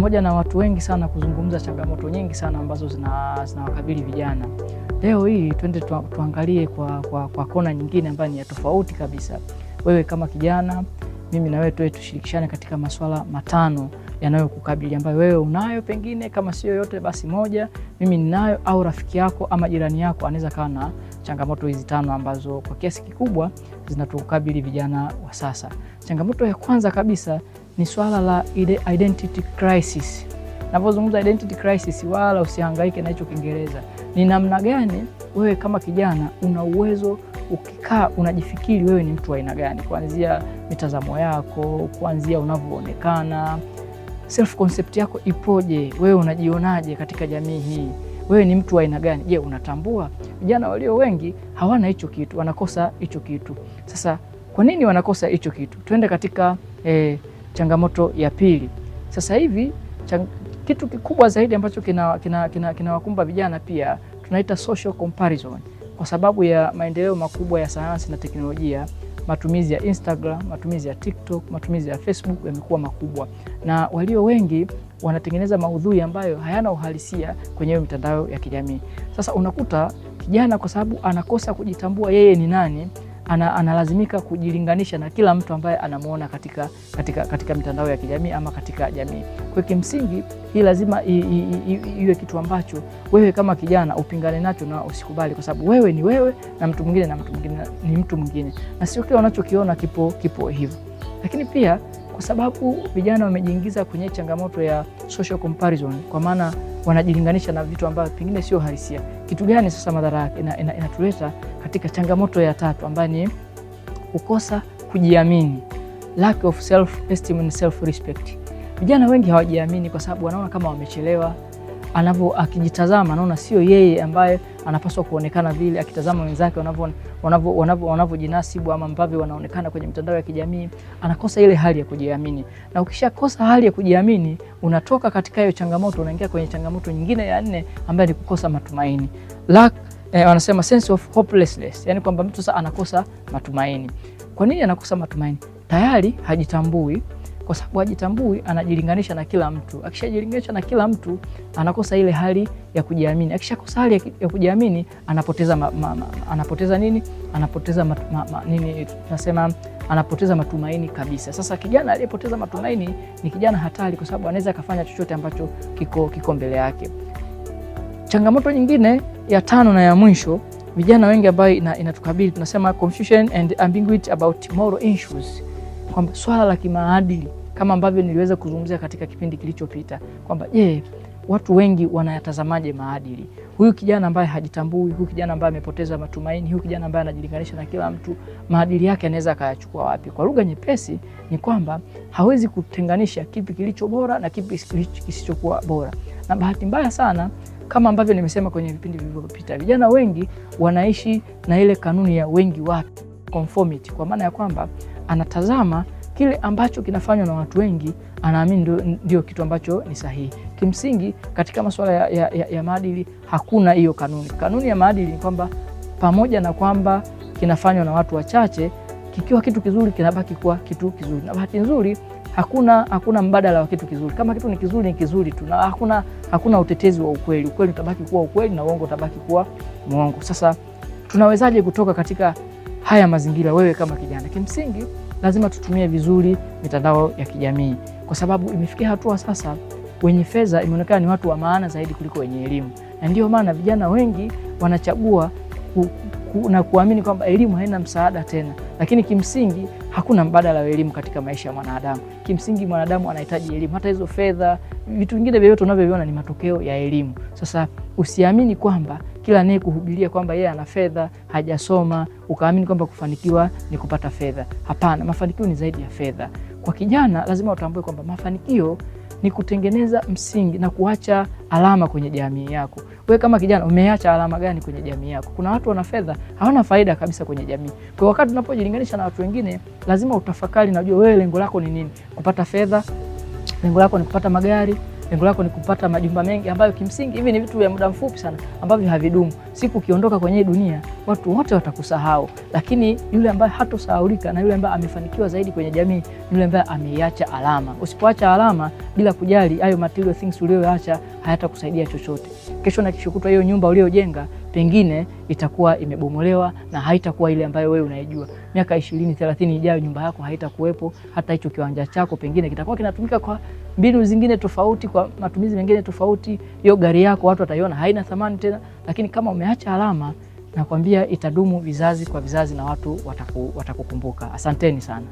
pamoja na watu wengi sana kuzungumza changamoto nyingi sana ambazo zinawakabili vijana, leo hii twende tuangalie kwa kona nyingine ambayo ni ya tofauti kabisa. Wewe kama kijana, mimi na wewe tushirikishane katika masuala matano yanayokukabili, ambayo wewe unayo, pengine kama sio yote basi moja mimi ninayo, au rafiki yako ama jirani yako anaweza kawa na changamoto hizi tano ambazo kwa kiasi kikubwa zinatukabili vijana wa sasa. Changamoto ya kwanza kabisa ni swala la identity crisis. Napozungumza identity crisis, wala usihangaike na hicho Kiingereza. Ni namna gani wewe kama kijana una uwezo ukikaa unajifikiri wewe ni mtu wa aina gani, kuanzia mitazamo yako, kuanzia unavyoonekana, self concept yako ipoje, wewe unajionaje katika jamii hii, wewe ni mtu wa aina gani? Je, unatambua? Vijana walio wengi hawana hicho kitu, wanakosa hicho kitu. Sasa kwa nini wanakosa hicho kitu? Twende katika changamoto ya pili. Sasa hivi kitu kikubwa zaidi ambacho kinawakumba vijana pia tunaita social comparison. Kwa sababu ya maendeleo makubwa ya sayansi na teknolojia, matumizi ya Instagram, matumizi ya TikTok, matumizi ya Facebook yamekuwa makubwa, na walio wengi wanatengeneza maudhui ambayo hayana uhalisia kwenye mitandao ya kijamii. Sasa unakuta kijana kwa sababu anakosa kujitambua yeye ni nani, analazimika kujilinganisha na kila mtu ambaye anamuona katika mitandao ya kijamii ama katika jamii. Kwa kimsingi hii lazima iwe kitu ambacho wewe kama kijana upingane nacho na usikubali, kwa sababu wewe ni wewe na mtu mwingine ni mtu mwingine, na sio kile unachokiona kipo hivyo. Lakini pia kwa sababu vijana wamejiingiza kwenye changamoto ya social comparison, kwa maana wanajilinganisha na vitu ambavyo pengine sio halisia. Kitu gani sasa madhara yake inatuleta katika changamoto ya tatu, ambayo ni kukosa kujiamini, lack of self esteem and self respect. Vijana wengi hawajiamini kwa sababu wanaona kama wamechelewa. Akijitazama anaona sio yeye ambaye anapaswa kuonekana vile, akitazama wenzake wanavyojinasibu ama ambavyo wanaonekana kwenye mitandao ya kijamii, anakosa ile hali ya kujiamini. Na ukishakosa hali ya kujiamini, unatoka katika hiyo changamoto unaingia kwenye changamoto nyingine ya nne, ambayo ni kukosa matumaini. Wanasema sense of hopelessness, yani kwamba mtu sasa anakosa matumaini. Kwa nini anakosa matumaini? Tayari hajitambui. Kwa sababu hajitambui, anajilinganisha na kila mtu. Akishajilinganisha na kila mtu, anakosa ile hali ya kujiamini. Akishakosa hali ya kujiamini, anapoteza nini? Anapoteza matumaini kabisa. Sasa kijana aliyepoteza matumaini ni kijana hatari, kwa sababu anaweza akafanya chochote ambacho kiko mbele yake. Changamoto nyingine ya tano na ya mwisho, vijana wengi ambayo inatukabili, tunasema confusion and ambiguity about moral issues. Kwamba swala la kimaadili, kama ambavyo niliweza kuzungumzia katika kipindi kilichopita, kwamba watu wengi wanayatazamaje maadili? Huyu kijana ambaye hajitambui, huyu kijana ambaye amepoteza matumaini, huyu kijana ambaye anajilinganisha na kila mtu, maadili yake anaweza akayachukua wapi? Kwa lugha nyepesi ni kwamba hawezi kutenganisha kipi kilicho bora na kipi kisichokuwa bora. Na bahati mbaya sana, kama ambavyo nimesema kwenye vipindi vilivyopita, vijana wengi wanaishi na ile kanuni ya wengi watu, conformity, kwa maana ya kwamba anatazama kile ambacho kinafanywa na watu wengi, anaamini ndio kitu ambacho ni sahihi. Kimsingi katika masuala ya maadili hakuna hiyo kanuni. Kanuni ya maadili ni kwamba pamoja na kwamba kinafanywa na watu wachache, kikiwa kitu kizuri kinabaki kuwa kitu kizuri. Na bahati nzuri hakuna mbadala wa kitu kizuri. Kama kitu ni kizuri tu, na hakuna utetezi wa ukweli. Ukweli utabaki kuwa ukweli na uongo utabaki kuwa muongo. Sasa tunawezaje kutoka katika haya mazingira, wewe kama kijana? Kimsingi lazima tutumie vizuri mitandao ya kijamii, kwa sababu imefikia hatua sasa wenye fedha imeonekana ni watu wa maana zaidi kuliko wenye elimu. Na ndio maana vijana wengi wanachagua na kuamini kwamba elimu haina msaada tena. Lakini kimsingi hakuna mbadala wa elimu katika maisha ya mwanadamu. Kimsingi mwanadamu anahitaji elimu. Hata hizo fedha, vitu vingine vyote unavyoviona ni matokeo ya elimu. Sasa usiamini kwamba kila anayekuhubiria kwamba yeye ana fedha, hajasoma, ukaamini kwamba kufanikiwa ni kupata fedha. Hapana, mafanikio ni zaidi ya fedha. Kwa kijana lazima utambue kwamba mafanikio ni kutengeneza msingi na kuacha alama kwenye jamii yako. Wewe kama kijana umeacha alama gani kwenye jamii yako? Kuna watu wana fedha, hawana faida kabisa kwenye jamii. Kwa wakati unapojilinganisha na watu wengine, lazima utafakari na ujue wewe lengo lako ni nini? Kupata fedha? Lengo lako ni kupata magari? Lengo lako ni kupata majumba mengi ambayo kimsingi hivi ni vitu vya muda mfupi sana ambavyo havidumu. Siku ukiondoka kwenye dunia, watu wote watakusahau, lakini yule ambaye hatosahaulika na yule ambaye amefanikiwa zaidi kwenye jamii, yule ambaye ameiacha alama. Usipoacha alama, bila kujali hayo material things uliyoacha, hayatakusaidia chochote. Kesho na kesho kutwa hiyo nyumba uliyojenga pengine itakuwa imebomolewa na haitakuwa ile ambayo wewe unaijua. Miaka 20, 30 ijayo nyumba yako haitakuwepo, hata hicho kiwanja chako pengine kitakuwa kinatumika kwa mbinu zingine tofauti, kwa matumizi mengine tofauti. Hiyo gari yako watu wataiona haina thamani tena, lakini kama umeacha alama, nakwambia itadumu vizazi kwa vizazi na watu watakukumbuka. Asanteni sana.